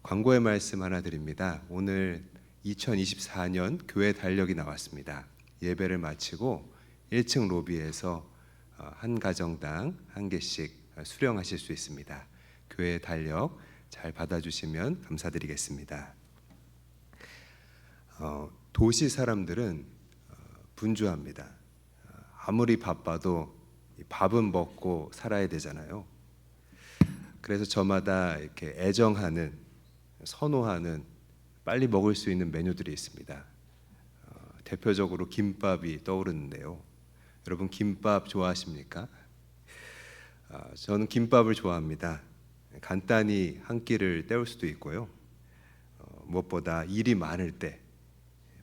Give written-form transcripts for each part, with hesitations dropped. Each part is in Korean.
광고의 말씀 하나 드립니다. 오늘 2024년 교회 달력이 나왔습니다. 예배를 마치고 1층 로비에서 한 가정당 한 개씩 수령하실 수 있습니다. 교회 달력 잘 받아주시면 감사드리겠습니다. 도시 사람들은 분주합니다. 아무리 바빠도 밥은 먹고 살아야 되잖아요. 그래서 저마다 이렇게 애정하는, 선호하는 빨리 먹을 수 있는 메뉴들이 있습니다. 대표적으로 김밥이 떠오르는데요. 여러분 김밥 좋아하십니까? 저는 김밥을 좋아합니다. 간단히 한 끼를 때울 수도 있고요. 무엇보다 일이 많을 때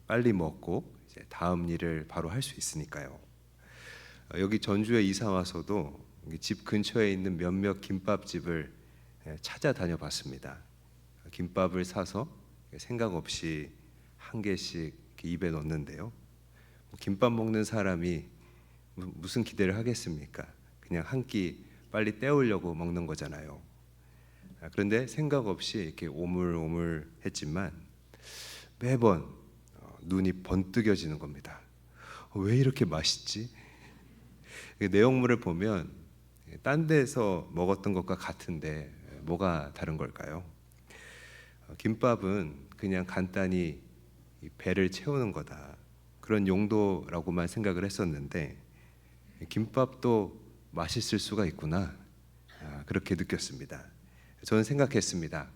빨리 먹고 이제 다음 일을 바로 할 수 있으니까요. 여기 전주에 이사 와서도 집 근처에 있는 몇몇 김밥집을 찾아다녀 봤습니다. 김밥을 사서 생각 없이 한 개씩 입에 넣는데요. 김밥 먹는 사람이 무슨 기대를 하겠습니까? 그냥 한 끼 빨리 때우려고 먹는 거잖아요. 그런데 생각 없이 이렇게 오물오물했지만 매번 눈이 번뜩여지는 겁니다. 왜 이렇게 맛있지? 내용물을 보면 딴 데서 먹었던 것과 같은데 뭐가 다른 걸까요? 김밥은 그냥 간단히 배를 채우는 거다, 그런 용도라고만 생각을 했었는데 김밥도 맛있을 수가 있구나, 그렇게 느꼈습니다. 저는 생각했습니다.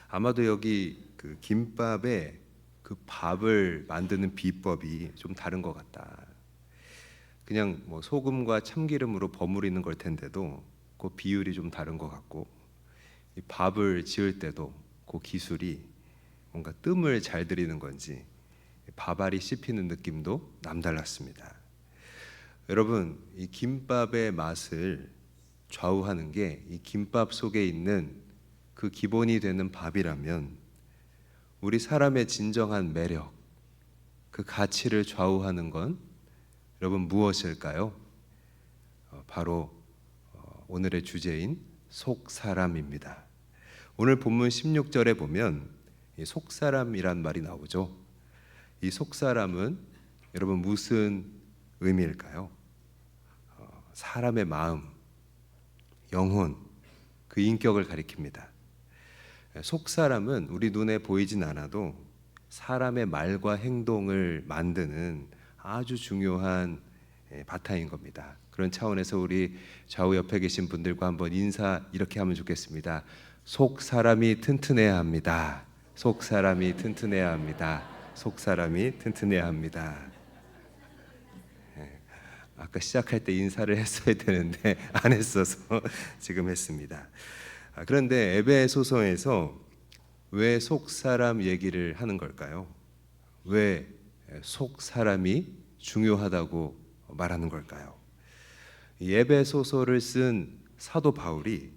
아마도 여기 그 김밥에 그 밥을 만드는 비법이 좀 다른 것 같다. 그냥 뭐 소금과 참기름으로 버무리는 걸 텐데도 그 비율이 좀 다른 것 같고, 이 밥을 지을 때도 그 기술이 뭔가 뜸을 잘 들이는 건지 밥알이 씹히는 느낌도 남달랐습니다. 여러분, 이 김밥의 맛을 좌우하는 게 이 김밥 속에 있는 그 기본이 되는 밥이라면, 우리 사람의 진정한 매력, 그 가치를 좌우하는 건 여러분 무엇일까요? 바로 오늘의 주제인 속사람입니다. 오늘 본문 16절에 보면 이 속사람이란 말이 나오죠. 이 속사람은 여러분 무슨 의미일까요? 사람의 마음, 영혼, 그 인격을 가리킵니다. 속사람은 우리 눈에 보이진 않아도 사람의 말과 행동을 만드는 아주 중요한 바탕인 겁니다. 그런 차원에서 우리 좌우 옆에 계신 분들과 한번 인사 이렇게 하면 좋겠습니다. 속 사람이 튼튼해야 합니다. 속 사람이 튼튼해야 합니다. 속 사람이 튼튼해야 합니다. 아까 시작할 때 인사를 했어야 되는데 안 했어서 지금 했습니다. 그런데 에베소서에서 왜 속 사람 얘기를 하는 걸까요? 왜 속 사람이 중요하다고 말하는 걸까요? 에베소서를 쓴 사도 바울이,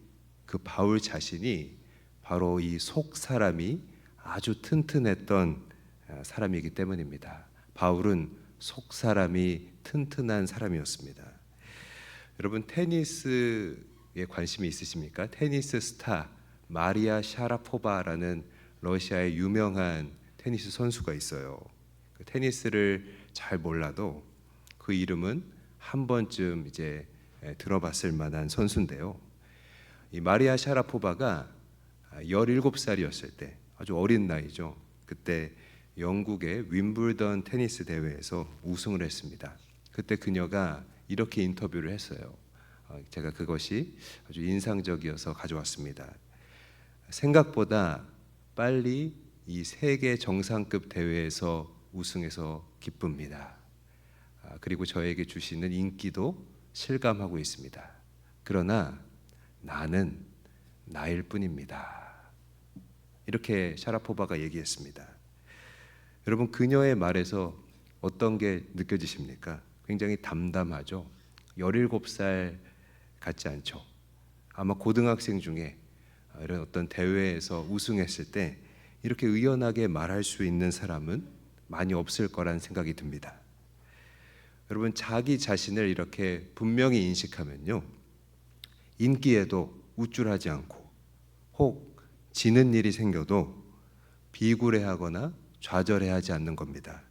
그 바울 자신이 바로 이 속 사람이 아주 튼튼했던 사람이기 때문입니다. 바울은 속 사람이 튼튼한 사람이었습니다. 여러분 테니스에 관심이 있으십니까? 테니스 스타 마리아 샤라포바라는 러시아의 유명한 테니스 선수가 있어요. 그 테니스를 잘 몰라도 그 이름은 한 번쯤 이제 들어봤을 만한 선수인데요. 이 마리아 샤라포바가 17살이었을 때, 아주 어린 나이죠. 그때 영국의 윈블던 테니스 대회에서 우승을 했습니다. 그때 그녀가 이렇게 인터뷰를 했어요. 제가 그것이 아주 인상적이어서 가져왔습니다. 생각보다 빨리 이 세계 정상급 대회에서 우승해서 기쁩니다. 그리고 저에게 주시는 인기도 실감하고 있습니다. 그러나 나는 나일 뿐입니다. 이렇게 샤라포바가 얘기했습니다. 여러분 그녀의 말에서 어떤 게 느껴지십니까? 굉장히 담담하죠. 17살 같지 않죠. 아마 고등학생 중에 이런 어떤 대회에서 우승했을 때 이렇게 의연하게 말할 수 있는 사람은 많이 없을 거란 생각이 듭니다. 여러분 자기 자신을 이렇게 분명히 인식하면요, 인기에도 우쭐하지 않고 혹 지는 일이 생겨도 비굴해하거나 좌절해하지 않는 겁니다.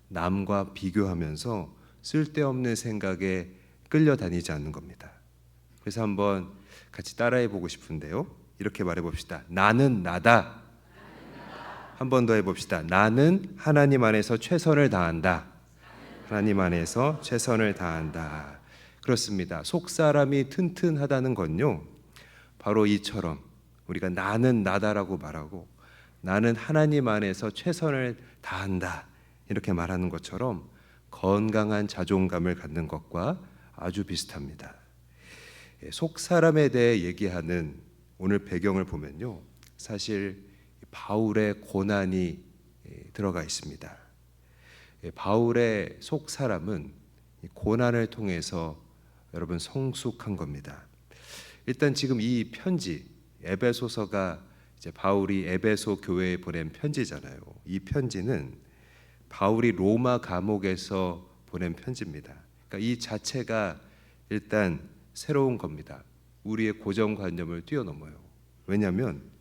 남과 비교하면서 쓸데없는 생각에 끌려다니지 않는 겁니다. 그래서 한번 같이 따라해 보고 싶은데요. 이렇게 말해 봅시다. 나는 나다. 한 번 더 해봅시다. 나는 하나님 안에서 최선을 다한다. 하나님 안에서 최선을 다한다. 그렇습니다. 속 사람이 튼튼하다는 건요, 바로 이처럼 우리가 나는 나다라고 말하고 나는 하나님 안에서 최선을 다한다 이렇게 말하는 것처럼 건강한 자존감을 갖는 것과 아주 비슷합니다. 속 사람에 대해 얘기하는 오늘 배경을 보면요, 사실 바울의 고난이 들어가 있습니다. 바울의 속 사람은 고난을 통해서 여러분 성숙한 겁니다. 일단 지금 이 편지 에베소서가 이제 바울이 에베소 교회에 보낸 편지잖아요. 이 편지는 바울이 로마 감옥에서 보낸 편지입니다. 그러니까 이 자체가 일단 새로운 겁니다. 우리의 고정관념을 뛰어넘어요. 왜냐하면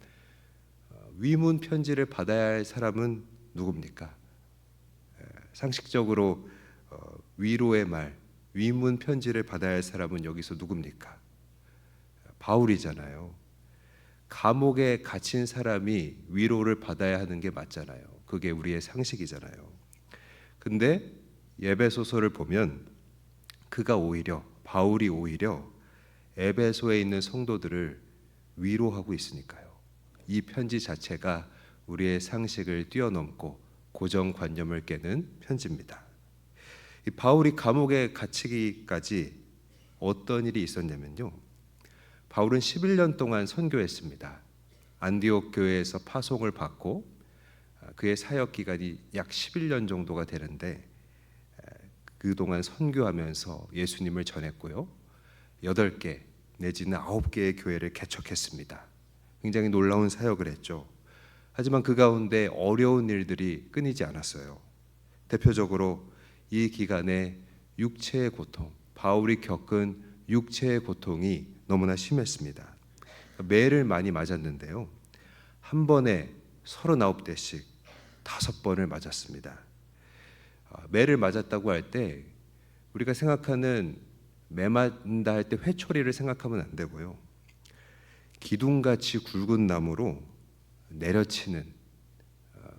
위문 편지를 받아야 할 사람은 누굽니까? 상식적으로 위로의 말, 위문 편지를 받아야 할 사람은 여기서 누굽니까? 바울이잖아요. 감옥에 갇힌 사람이 위로를 받아야 하는 게 맞잖아요. 그게 우리의 상식이잖아요. 근데 에베소서를 보면 바울이 오히려 에베소에 있는 성도들을 위로하고 있으니까요. 이 편지 자체가 우리의 상식을 뛰어넘고 고정관념을 깨는 편지입니다. 이 바울이 감옥에 갇히기까지 어떤 일이 있었냐면요, 바울은 11년 동안 선교했습니다. 안디옥 교회에서 파송을 받고 그의 사역 기간이 약 11년 정도가 되는데 그동안 선교하면서 예수님을 전했고요, 8개 내지는 9개의 교회를 개척했습니다. 굉장히 놀라운 사역을 했죠. 하지만 그 가운데 어려운 일들이 끊이지 않았어요. 대표적으로 이 기간에 육체의 고통, 바울이 겪은 육체의 고통이 너무나 심했습니다. 매를 많이 맞았는데요, 한 번에 39대씩 5번을 맞았습니다. 매를 맞았다고 할 때 우리가 생각하는 매 맞는다 할 때 회초리를 생각하면 안 되고요, 기둥같이 굵은 나무로 내려치는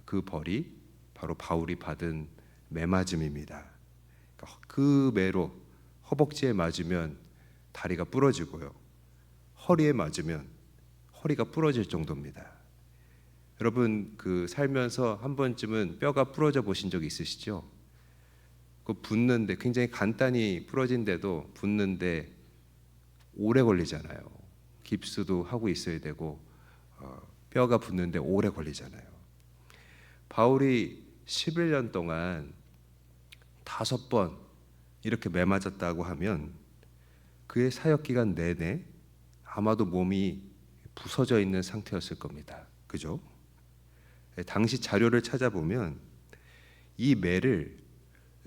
그 벌이 바로 바울이 받은 매맞음입니다. 그 매로 허벅지에 맞으면 다리가 부러지고요, 허리에 맞으면 허리가 부러질 정도입니다. 여러분 살면서 한 번쯤은 뼈가 부러져 보신 적 있으시죠? 그 붓는데 굉장히 간단히 부러진데도 붓는데 오래 걸리잖아요. 깁스도 하고 있어야 되고 뼈가 붙는데 오래 걸리잖아요. 바울이 11년 동안 5번 이렇게 매맞았다고 하면 그의 사역 기간 내내 아마도 몸이 부서져 있는 상태였을 겁니다. 그죠? 당시 자료를 찾아보면 이 매를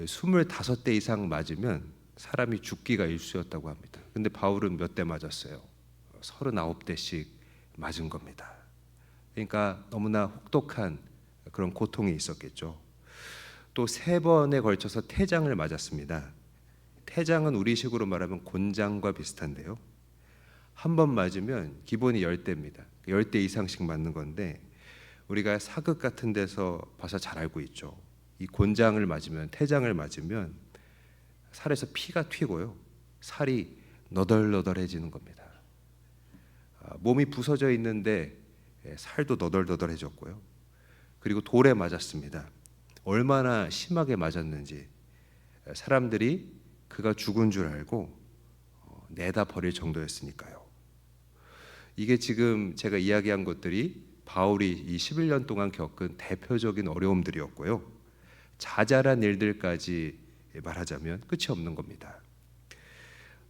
25대 이상 맞으면 사람이 죽기가 일쑤였다고 합니다. 근데 바울은 몇 대 맞았어요? 39대씩 맞은 겁니다. 그러니까 너무나 혹독한 그런 고통이 있었겠죠. 또 3번에 걸쳐서 태장을 맞았습니다. 태장은 우리식으로 말하면 곤장과 비슷한데요, 한 번 맞으면 기본이 10대입니다. 10대 이상씩 맞는 건데 우리가 사극 같은 데서 봐서 잘 알고 있죠. 이 곤장을 맞으면, 태장을 맞으면 살에서 피가 튀고요, 살이 너덜너덜해지는 겁니다. 몸이 부서져 있는데 살도 너덜너덜해졌고요, 그리고 돌에 맞았습니다. 얼마나 심하게 맞았는지 사람들이 그가 죽은 줄 알고 내다 버릴 정도였으니까요. 이게 지금 제가 이야기한 것들이 바울이 이 11년 동안 겪은 대표적인 어려움들이었고요, 자잘한 일들까지 말하자면 끝이 없는 겁니다.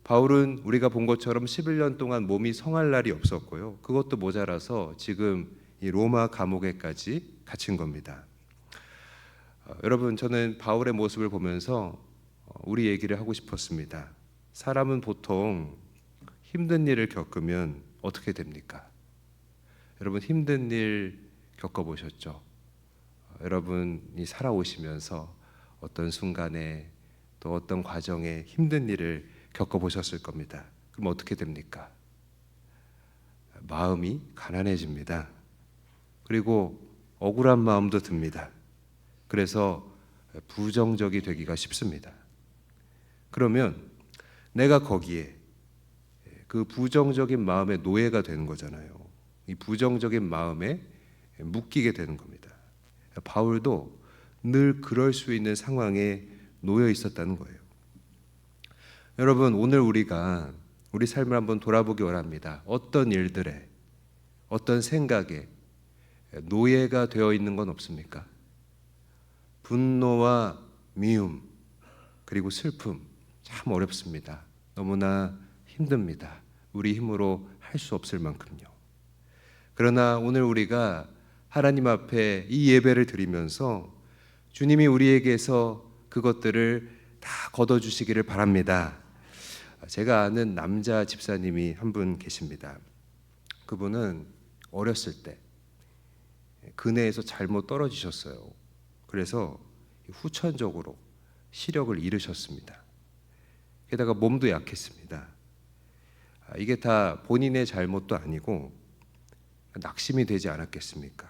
바울은 우리가 본 것처럼 11년 동안 몸이 성할 날이 없었고요, 그것도 모자라서 지금 이 로마 감옥에까지 갇힌 겁니다. 여러분, 저는 바울의 모습을 보면서 우리 얘기를 하고 싶었습니다. 사람은 보통 힘든 일을 겪으면 어떻게 됩니까? 여러분 힘든 일 겪어보셨죠? 여러분이 살아오시면서 어떤 순간에 또 어떤 과정에 힘든 일을 겪어보셨을 겁니다. 그럼 어떻게 됩니까? 마음이 가난해집니다. 그리고 억울한 마음도 듭니다. 그래서 부정적이 되기가 쉽습니다. 그러면 내가 거기에 그 부정적인 마음의 노예가 되는 거잖아요. 이 부정적인 마음에 묶이게 되는 겁니다. 바울도 늘 그럴 수 있는 상황에 놓여 있었다는 거예요. 여러분, 오늘 우리가 우리 삶을 한번 돌아보기 원합니다. 어떤 일들에, 어떤 생각에 노예가 되어 있는 건 없습니까? 분노와 미움, 그리고 슬픔, 참 어렵습니다. 너무나 힘듭니다. 우리 힘으로 할 수 없을 만큼요. 그러나 오늘 우리가 하나님 앞에 이 예배를 드리면서 주님이 우리에게서 그것들을 다 걷어주시기를 바랍니다. 제가 아는 남자 집사님이 한 분 계십니다. 그분은 어렸을 때 근해에서 잘못 떨어지셨어요. 그래서 후천적으로 시력을 잃으셨습니다. 게다가 몸도 약했습니다. 이게 다 본인의 잘못도 아니고 낙심이 되지 않았겠습니까?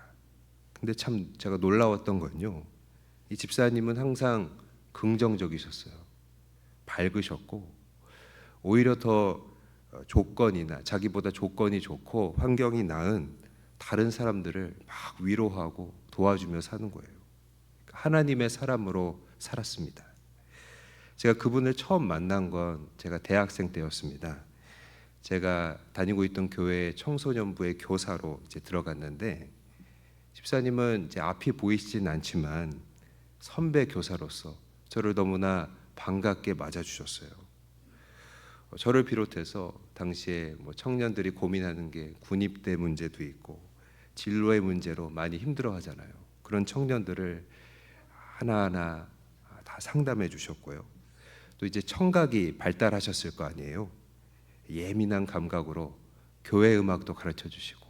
근데 참 제가 놀라웠던 건요, 이 집사님은 항상 긍정적이셨어요. 밝으셨고 오히려 더 조건이나 자기보다 조건이 좋고 환경이 나은 다른 사람들을 막 위로하고 도와주며 사는 거예요. 하나님의 사람으로 살았습니다. 제가 그분을 처음 만난 건 제가 대학생 때였습니다. 제가 다니고 있던 교회 청소년부의 교사로 이제 들어갔는데, 집사님은 이제 앞이 보이시진 않지만 선배 교사로서 저를 너무나 반갑게 맞아주셨어요. 저를 비롯해서 당시에 뭐 청년들이 고민하는 게 군입대 문제도 있고 진로의 문제로 많이 힘들어하잖아요. 그런 청년들을 하나하나 다 상담해 주셨고요. 또 이제 청각이 발달하셨을 거 아니에요. 예민한 감각으로 교회 음악도 가르쳐 주시고,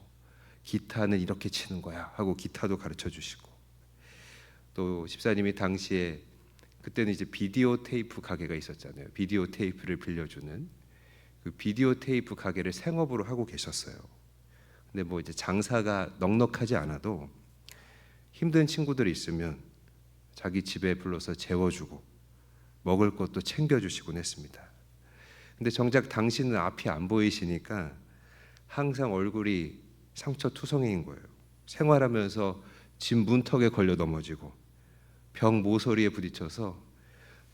기타는 이렇게 치는 거야 하고 기타도 가르쳐 주시고, 또 집사님이 당시에 그때는 이제 비디오 테이프 가게가 있었잖아요. 비디오 테이프를 빌려주는 그 비디오 테이프 가게를 생업으로 하고 계셨어요. 근데 뭐 이제 장사가 넉넉하지 않아도 힘든 친구들이 있으면 자기 집에 불러서 재워주고 먹을 것도 챙겨주시곤 했습니다. 근데 정작 당신은 앞이 안 보이시니까 항상 얼굴이 상처투성이인 거예요. 생활하면서 집 문턱에 걸려 넘어지고 벽 모서리에 부딪혀서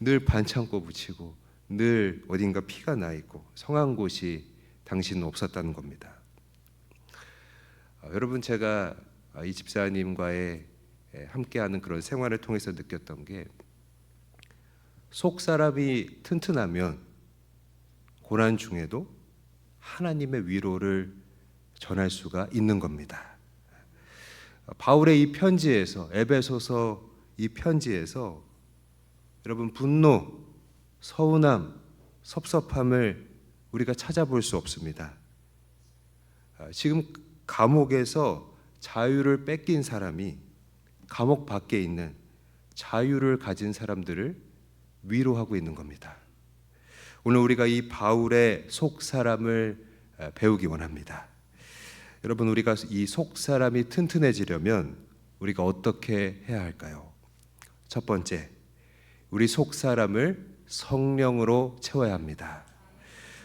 늘 반창고 붙이고 늘 어딘가 피가 나 있고 성한 곳이 당신은 없었다는 겁니다. 여러분, 제가 이 집사님과의 함께하는 그런 생활을 통해서 느꼈던 게, 속 사람이 튼튼하면 고난 중에도 하나님의 위로를 전할 수가 있는 겁니다. 바울의 이 편지에서, 에베소서 이 편지에서 여러분, 분노, 서운함, 섭섭함을 우리가 찾아볼 수 없습니다. 지금 감옥에서 자유를 뺏긴 사람이 감옥 밖에 있는 자유를 가진 사람들을 위로하고 있는 겁니다. 오늘 우리가 이 바울의 속 사람을 배우기 원합니다. 여러분, 우리가 이 속 사람이 튼튼해지려면 우리가 어떻게 해야 할까요? 첫 번째, 우리 속 사람을 성령으로 채워야 합니다.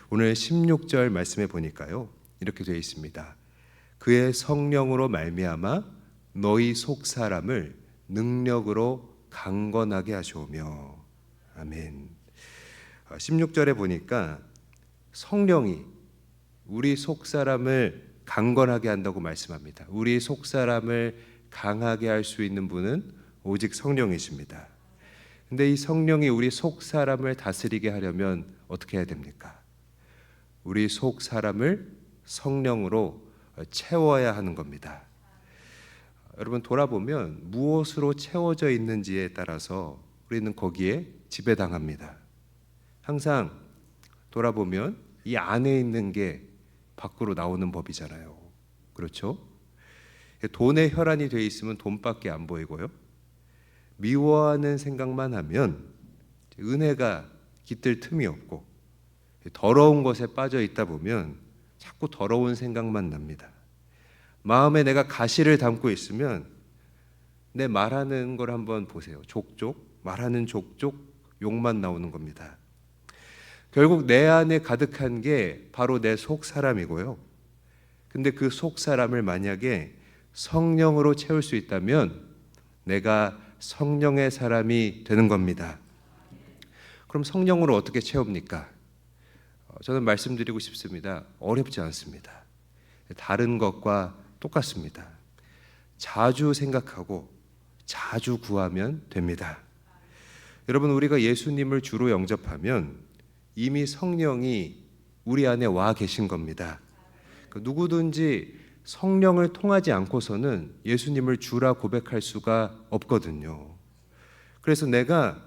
오늘 16절 말씀에 보니까요, 이렇게 되어 있습니다. 그의 성령으로 말미암아 너희 속 사람을 능력으로 강건하게 하시오며. 아멘. 16절에 보니까 성령이 우리 속 사람을 강건하게 한다고 말씀합니다. 우리 속 사람을 강하게 할 수 있는 분은 오직 성령이십니다. 근데 이 성령이 우리 속 사람을 다스리게 하려면 어떻게 해야 됩니까? 우리 속 사람을 성령으로 채워야 하는 겁니다. 여러분, 돌아보면 무엇으로 채워져 있는지에 따라서 우리는 거기에 지배당합니다. 항상 돌아보면 이 안에 있는 게 밖으로 나오는 법이잖아요. 그렇죠? 돈에 혈안이 돼 있으면 돈밖에 안 보이고요. 미워하는 생각만 하면 은혜가 깃들 틈이 없고, 더러운 것에 빠져 있다 보면 자꾸 더러운 생각만 납니다. 마음에 내가 가시를 담고 있으면 내 말하는 걸 한번 보세요. 족족, 말하는 족족 욕만 나오는 겁니다. 결국 내 안에 가득한 게 바로 내 속 사람이고요. 근데 그 속 사람을 만약에 성령으로 채울 수 있다면 내가 성령의 사람이 되는 겁니다. 그럼 성령으로 어떻게 채웁니까? 저는 말씀드리고 싶습니다. 어렵지 않습니다. 다른 것과 똑같습니다. 자주 생각하고 자주 구하면 됩니다. 여러분, 우리가 예수님을 주로 영접하면 이미 성령이 우리 안에 와 계신 겁니다. 누구든지 성령을 통하지 않고서는 예수님을 주라 고백할 수가 없거든요. 그래서 내가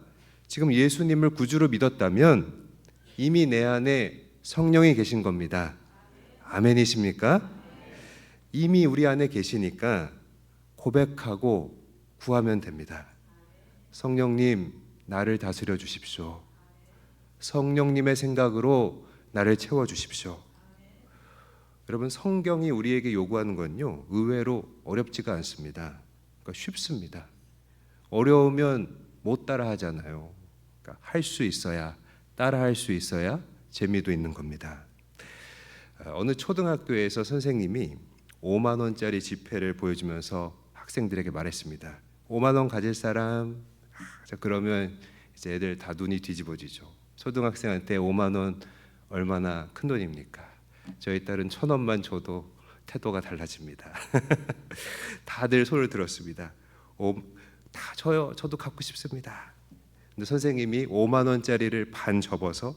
지금 예수님을 구주로 믿었다면 이미 내 안에 성령이 계신 겁니다. 아멘이십니까? 이미 우리 안에 계시니까 고백하고 구하면 됩니다. 성령님, 나를 다스려 주십시오. 성령님의 생각으로 나를 채워 주십시오. 여러분, 성경이 우리에게 요구하는 건요, 의외로 어렵지가 않습니다. 그러니까 쉽습니다. 어려우면 못 따라 하잖아요. 그러니까 할 수 있어야, 따라 할 수 있어야 재미도 있는 겁니다. 어느 초등학교에서 선생님이 5만 원짜리 지폐를 보여주면서 학생들에게 말했습니다. 5만 원 가질 사람? 자, 그러면 이제 애들 다 눈이 뒤집어지죠. 초등학생한테 5만 원 얼마나 큰 돈입니까? 저희 딸은 1,000원만 줘도 태도가 달라집니다. 다들 손을 들었습니다. 다 저요. 저도 갖고 싶습니다. 근데 선생님이 5만 원짜리를 반 접어서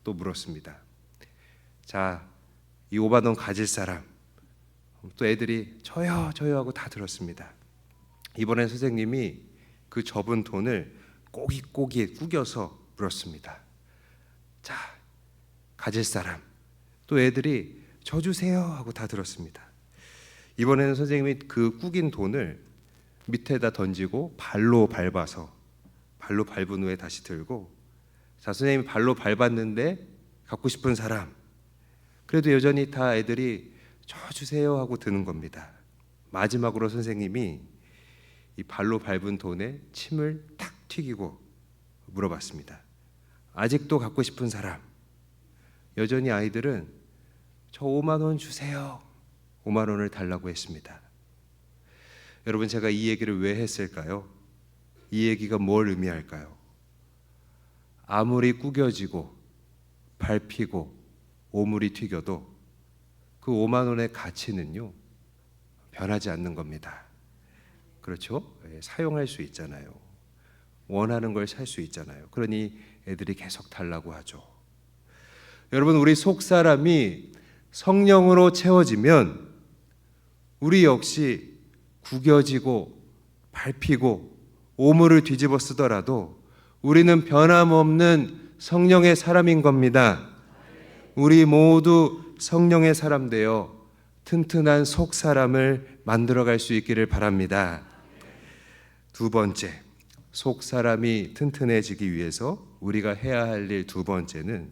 또 물었습니다. 자, 이 5만 원 가질 사람? 또 애들이 저요, 저요 하고 다 들었습니다. 이번엔 선생님이 그 접은 돈을 꼬깃꼬깃 구겨서 물었습니다. 자, 가질 사람? 또 애들이 저 주세요 하고 다 들었습니다. 이번에는 선생님이 그 구긴 돈을 밑에다 던지고 발로 밟은 후에 다시 들고, 자, 선생님이 발로 밟았는데 갖고 싶은 사람? 그래도 여전히 다 애들이 저 주세요 하고 드는 겁니다. 마지막으로 선생님이 이 발로 밟은 돈에 침을 탁 튀기고 물어봤습니다. 아직도 갖고 싶은 사람? 여전히 아이들은 저 5만 원 주세요. 5만 원을 달라고 했습니다. 여러분, 제가 이 얘기를 왜 했을까요? 이 얘기가 뭘 의미할까요? 아무리 구겨지고 밟히고 오물이 튀겨도 그 5만 원의 가치는요, 변하지 않는 겁니다. 그렇죠? 사용할 수 있잖아요. 원하는 걸 살 수 있잖아요. 그러니 애들이 계속 달라고 하죠. 여러분, 우리 속 사람이 성령으로 채워지면 우리 역시 구겨지고 밟히고 오물을 뒤집어 쓰더라도 우리는 변함없는 성령의 사람인 겁니다. 우리 모두 성령의 사람 되어 튼튼한 속 사람을 만들어갈 수 있기를 바랍니다. 두 번째, 속 사람이 튼튼해지기 위해서 우리가 해야 할 일 두 번째는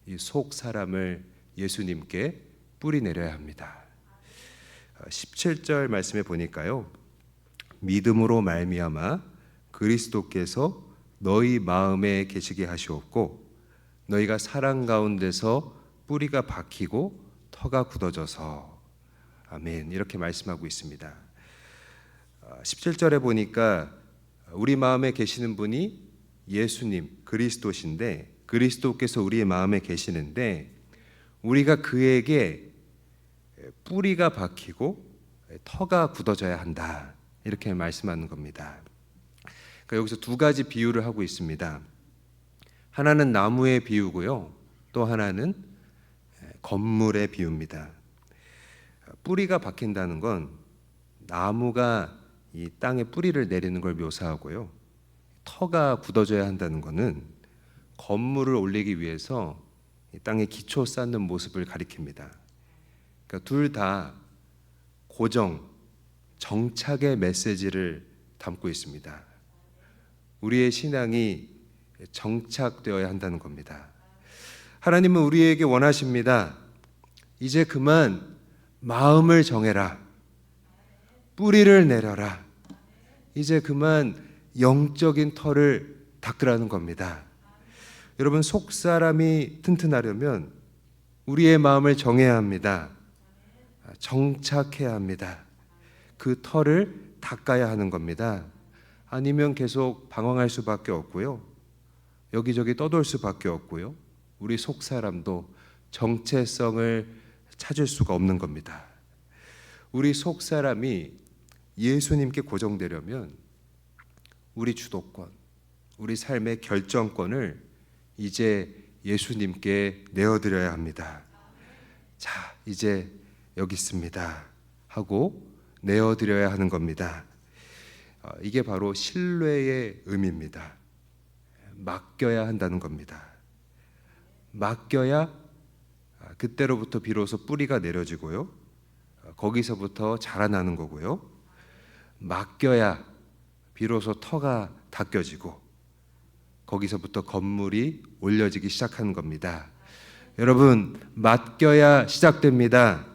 이 속 사람을 예수님께 뿌리 내려야 합니다. 17절 말씀에 보니까요, 믿음으로 말미암아 그리스도께서 너희 마음에 계시게 하시옵고 너희가 사랑 가운데서 뿌리가 박히고 터가 굳어져서. 아멘. 이렇게 말씀하고 있습니다. 17절에 보니까 우리 마음에 계시는 분이 예수님, 그리스도신데, 그리스도께서 우리의 마음에 계시는데 우리가 그에게 뿌리가 박히고 터가 굳어져야 한다, 이렇게 말씀하는 겁니다. 그러니까 여기서 두 가지 비유를 하고 있습니다. 하나는 나무의 비유고요, 또 하나는 건물의 비유입니다. 뿌리가 박힌다는 건 나무가 이 땅에 뿌리를 내리는 걸 묘사하고요, 터가 굳어져야 한다는 것은 건물을 올리기 위해서 이 땅에 기초 쌓는 모습을 가리킵니다. 그러니까 둘 다 고정, 정착의 메시지를 담고 있습니다. 우리의 신앙이 정착되어야 한다는 겁니다. 하나님은 우리에게 원하십니다. 이제 그만 마음을 정해라. 뿌리를 내려라. 이제 그만 영적인 터를 닦으라는 겁니다. 여러분, 속사람이 튼튼하려면 우리의 마음을 정해야 합니다. 정착해야 합니다. 그 터를 닦아야 하는 겁니다. 아니면 계속 방황할 수밖에 없고요. 여기저기 떠돌 수밖에 없고요. 우리 속사람도 정체성을 찾을 수가 없는 겁니다. 우리 속사람이 예수님께 고정되려면 우리 주도권, 우리 삶의 결정권을 이제 예수님께 내어드려야 합니다. 자, 이제 여기 있습니다 하고 내어드려야 하는 겁니다. 이게 바로 신뢰의 의미입니다. 맡겨야 한다는 겁니다. 맡겨야 그때로부터 비로소 뿌리가 내려지고요. 거기서부터 자라나는 거고요. 맡겨야 비로소 터가 닦여지고 거기서부터 건물이 올려지기 시작하는 겁니다. 여러분, 맡겨야 시작됩니다.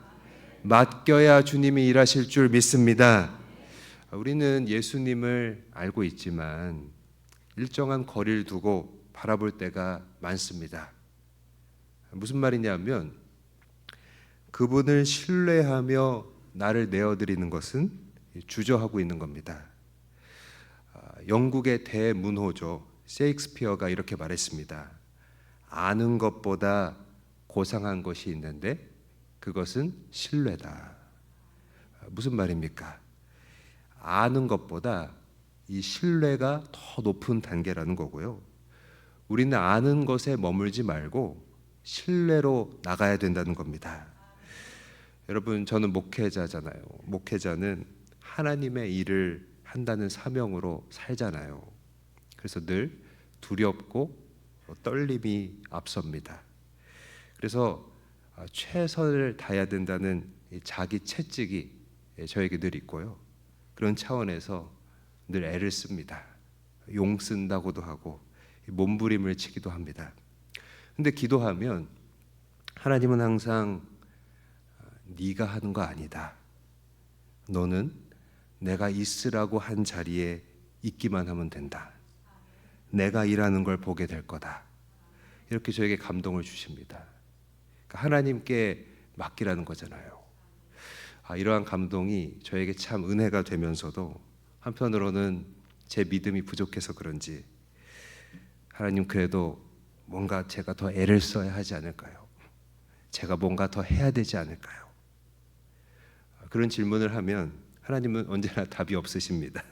맡겨야 주님이 일하실 줄 믿습니다. 우리는 예수님을 알고 있지만 일정한 거리를 두고 바라볼 때가 많습니다. 무슨 말이냐면 그분을 신뢰하며 나를 내어드리는 것은 주저하고 있는 겁니다. 영국의 대문호죠. 셰익스피어가 이렇게 말했습니다. 아는 것보다 고상한 것이 있는데 그것은 신뢰다. 무슨 말입니까? 아는 것보다 이 신뢰가 더 높은 단계라는 거고요. 우리는 아는 것에 머물지 말고 신뢰로 나가야 된다는 겁니다. 여러분, 저는 목회자잖아요. 목회자는 하나님의 일을 한다는 사명으로 살잖아요. 그래서 늘 두렵고 떨림이 앞섭니다. 그래서 최선을 다해야 된다는 자기 채찍이 저에게 늘 있고요. 그런 차원에서 늘 애를 씁니다. 용 쓴다고도 하고 몸부림을 치기도 합니다. 근데 기도하면 하나님은 항상 네가 하는 거 아니다. 너는 내가 있으라고 한 자리에 있기만 하면 된다. 내가 일하는 걸 보게 될 거다. 이렇게 저에게 감동을 주십니다. 그러니까 하나님께 맡기라는 거잖아요. 이러한 감동이 저에게 참 은혜가 되면서도 한편으로는 제 믿음이 부족해서 그런지 하나님, 그래도 뭔가 제가 더 애를 써야 하지 않을까요? 제가 뭔가 더 해야 되지 않을까요? 그런 질문을 하면 하나님은 언제나 답이 없으십니다.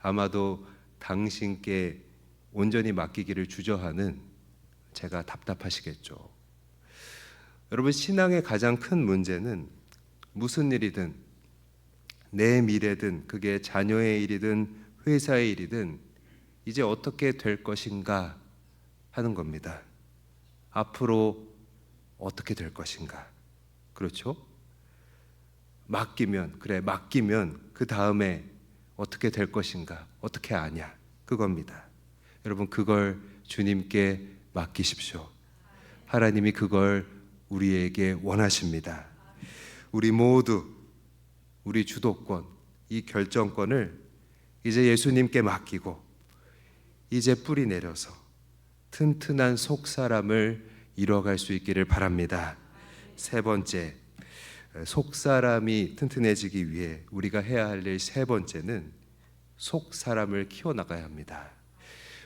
아마도 당신께 온전히 맡기기를 주저하는 제가 답답하시겠죠. 여러분, 신앙의 가장 큰 문제는 무슨 일이든 내 미래든 그게 자녀의 일이든 회사의 일이든 이제 어떻게 될 것인가 하는 겁니다. 앞으로 어떻게 될 것인가. 그렇죠? 맡기면 그 다음에 어떻게 될 것인가, 어떻게 아냐, 그겁니다. 여러분, 그걸 주님께 맡기십시오. 하나님이 그걸 우리에게 원하십니다. 우리 모두 우리 주도권, 이 결정권을 이제 예수님께 맡기고 이제 뿌리 내려서 튼튼한 속사람을 이뤄갈 수 있기를 바랍니다. 세 번째, 속사람이 튼튼해지기 위해 우리가 해야 할 일 세 번째는 속사람을 키워나가야 합니다.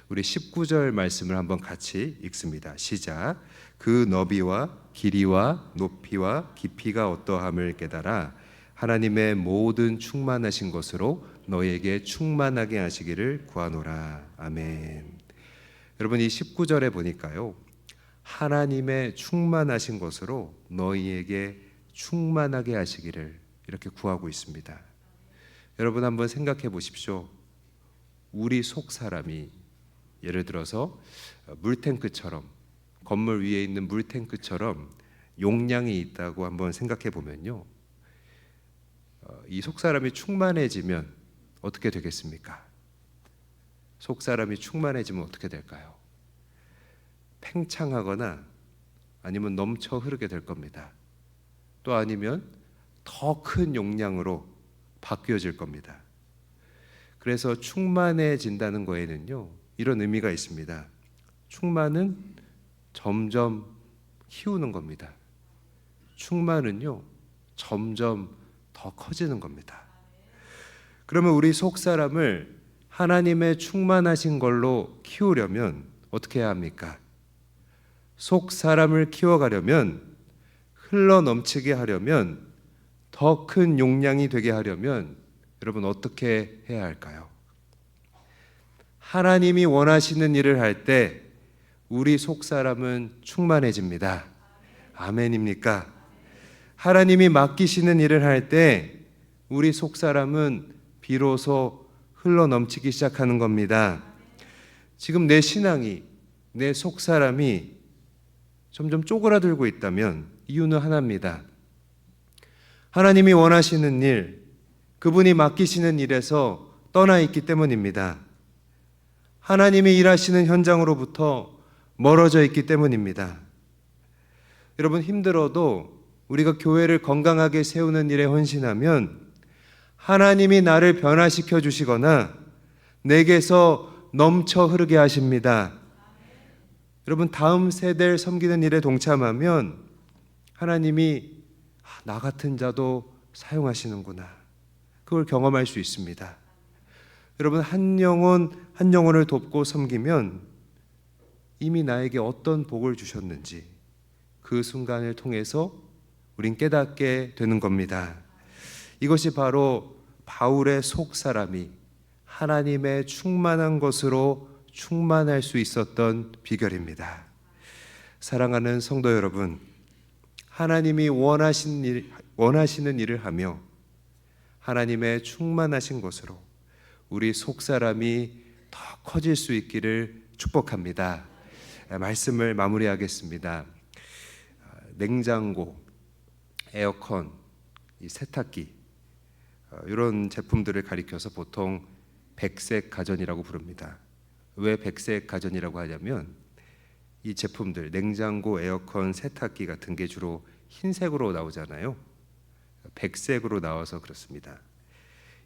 우리 19절 말씀을 한번 같이 읽습니다. 시작. 그 너비와 길이와 높이와 깊이가 어떠함을 깨달아 하나님의 모든 충만하신 것으로 너희에게 충만하게 하시기를 구하노라. 아멘. 여러분, 이 19절에 보니까요, 하나님의 충만하신 것으로 너희에게 충만하게 하시기를 이렇게 구하고 있습니다. 여러분, 한번 생각해 보십시오. 우리 속 사람이 예를 들어서 물탱크처럼, 건물 위에 있는 물탱크처럼 용량이 있다고 한번 생각해 보면요, 이 속사람이 충만해지면 어떻게 되겠습니까? 속사람이 충만해지면 어떻게 될까요? 팽창하거나 아니면 넘쳐 흐르게 될 겁니다. 또 아니면 더 큰 용량으로 바뀌어질 겁니다. 그래서 충만해진다는 거에는요, 이런 의미가 있습니다. 충만은 점점 키우는 겁니다. 충만은요, 점점 더 커지는 겁니다. 그러면 우리 속사람을 하나님의 충만하신 걸로 키우려면 어떻게 해야 합니까? 속사람을 키워가려면, 흘러 넘치게 하려면, 더 큰 용량이 되게 하려면 여러분 어떻게 해야 할까요? 하나님이 원하시는 일을 할 때 우리 속사람은 충만해집니다. 아멘입니까? 하나님이 맡기시는 일을 할 때 우리 속사람은 비로소 흘러 넘치기 시작하는 겁니다. 지금 내 신앙이, 내 속사람이 점점 쪼그라들고 있다면 이유는 하나입니다. 하나님이 원하시는 일, 그분이 맡기시는 일에서 떠나 있기 때문입니다. 하나님이 일하시는 현장으로부터 멀어져 있기 때문입니다. 여러분, 힘들어도 우리가 교회를 건강하게 세우는 일에 헌신하면 하나님이 나를 변화시켜 주시거나 내게서 넘쳐 흐르게 하십니다. 여러분, 다음 세대를 섬기는 일에 동참하면 하나님이 나 같은 자도 사용하시는구나, 그걸 경험할 수 있습니다. 여러분, 한 영혼을 돕고 섬기면 이미 나에게 어떤 복을 주셨는지 그 순간을 통해서 우린 깨닫게 되는 겁니다. 이것이 바로 바울의 속사람이 하나님의 충만한 것으로 충만할 수 있었던 비결입니다. 사랑하는 성도 여러분, 하나님이 원하시는 일을 하며 하나님의 충만하신 것으로 우리 속사람이 더 커질 수 있기를 축복합니다. 말씀을 마무리하겠습니다. 냉장고, 에어컨, 이 세탁기, 이런 제품들을 가리켜서 보통 백색 가전이라고 부릅니다. 왜 백색 가전이라고 하냐면 이 제품들, 냉장고, 에어컨, 세탁기 같은 게 주로 흰색으로 나오잖아요. 백색으로 나와서 그렇습니다.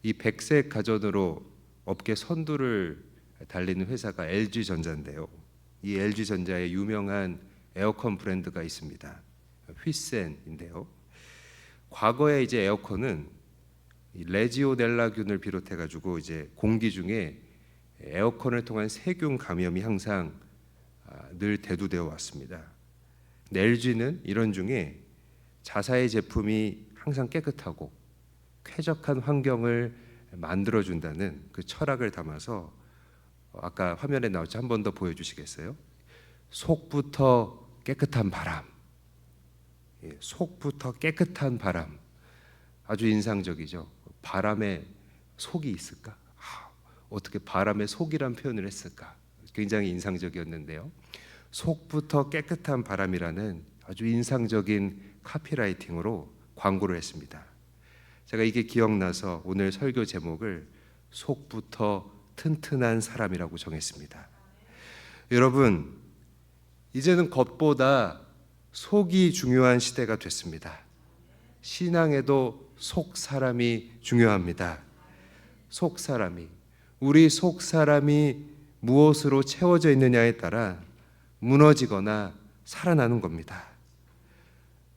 이 백색 가전으로 업계 선두를 달리는 회사가 LG전자인데요. 이 LG전자의 유명한 에어컨 브랜드가 있습니다. 휘센인데요. 과거에 이제 에어컨은 레지오넬라균을 비롯해 가지고 이제 공기 중에 에어컨을 통한 세균 감염이 항상 늘 대두되어 왔습니다. LG는 이런 중에 자사의 제품이 항상 깨끗하고 쾌적한 환경을 만들어준다는 그 철학을 담아서 아까 화면에 나왔죠? 한 번 더 보여주시겠어요? 속부터 깨끗한 바람, 속부터 깨끗한 바람, 아주 인상적이죠. 바람에 속이 있을까? 어떻게 바람에 속이란 표현을 했을까? 굉장히 인상적이었는데요. 속부터 깨끗한 바람이라는 아주 인상적인 카피라이팅으로 광고를 했습니다. 제가 이게 기억나서 오늘 설교 제목을 속부터 튼튼한 사람이라고 정했습니다. 여러분, 이제는 겉보다 속이 중요한 시대가 됐습니다. 신앙에도 속 사람이 중요합니다. 속 사람이, 우리 속 사람이 무엇으로 채워져 있느냐에 따라 무너지거나 살아나는 겁니다.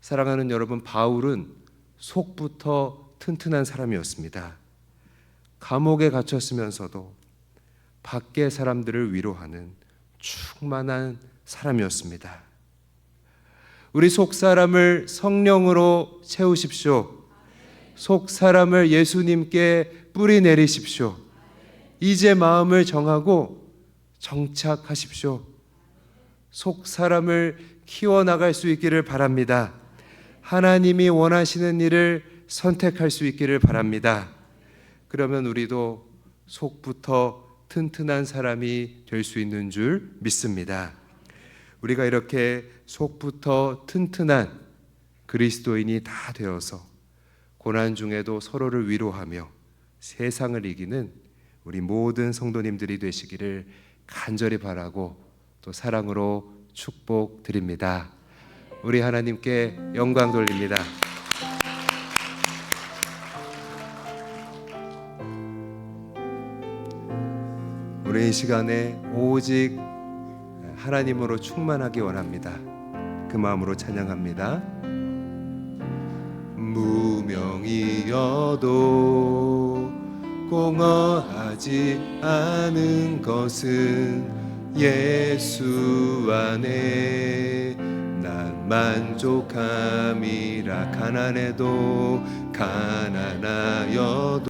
사랑하는 여러분, 바울은 속부터 튼튼한 사람이었습니다. 감옥에 갇혔으면서도 밖의 사람들을 위로하는 충만한 사람이었습니다. 우리 속 사람을 성령으로 채우십시오. 속 사람을 예수님께 뿌리 내리십시오. 이제 마음을 정하고 정착하십시오. 속 사람을 키워나갈 수 있기를 바랍니다. 하나님이 원하시는 일을 선택할 수 있기를 바랍니다. 그러면 우리도 속부터 튼튼한 사람이 될 수 있는 줄 믿습니다. 우리가 이렇게 속부터 튼튼한 그리스도인이 다 되어서 고난 중에도 서로를 위로하며 세상을 이기는 우리 모든 성도님들이 되시기를 간절히 바라고 또 사랑으로 축복드립니다. 우리 하나님께 영광 돌립니다. 우리 이 시간에 오직 하나님으로 충만하기 원합니다. 그 마음으로 찬양합니다. 무명이어도 공허하지 않은 것은 예수 안에 난 만족함이라. 가난해도 가난하여도